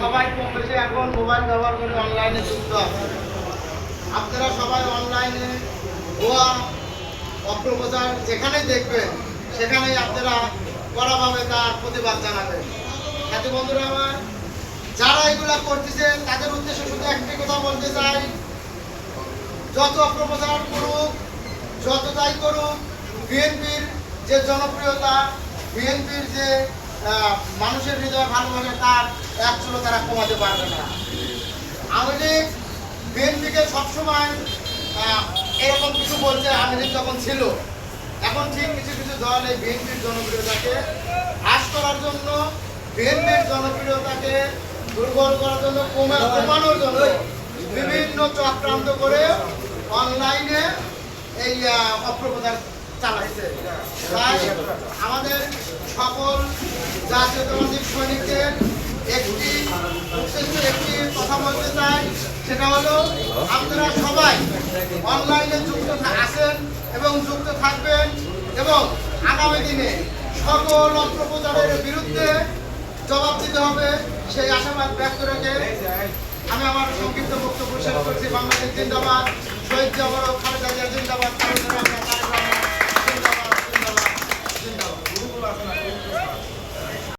সবাই কম বেশি এখন মোবাইল ব্যবহার করে অনলাইনে যুক্ত আছে। আপনারা সবাই অনলাইনে ভুয়া অপপ্রচার যেখানেই দেখবেন সেখানেই আপনারা কড়াভাবে তার প্রতিবাদ জানাবেন। সাথী বন্ধুরা আমার, যারা এগুলা করতেছে তাদের উদ্দেশ্যে শুধু একটি কথা বলতে চাই, যত অপপ্রচার করুক, যত যাই করুক, বিএনপির যে জনপ্রিয়তা, বিএনপির যে মানুষের হৃদয়ে ভালোবাসে তার এক চুলো তারা কমাতে পারবে না। আওয়ামী লীগ বিএনপিকে সবসময় এরকম কিছু বলছে, আওয়ামী লীগ যখন ছিল। এখন ঠিক কিছু কিছু দল এই বিএনপির জনপ্রিয়তাকে হ্রাস করার জন্য, বিএনপির জনপ্রিয়তাকে দুর্বল করার জন্য, কমানোর জন্য বিভিন্ন চক্রান্ত করে অনলাইনে এই অপপ্রচার চালাইছে। তাই আমাদের সকল জাতীয়তাবাদী সৈনিকদের একটি কথা বলতে চাই, সেটা হলো আপনারা সবাই অনলাইনে যুক্ত আছেন এবং যুক্ত থাকবেন এবং আগামী দিনে সকল অপপ্রচারের বিরুদ্ধে জবাব দিতে হবে সেই আশাবাদ ব্যক্ত রেখে আমি আমার সংক্ষিপ্ত বক্তব্য শেষ করছি। বাংলাদেশ জিন্দাবাদ, শহীদ জিয়া, খালেদা জিয়া জিন্দাবাদ।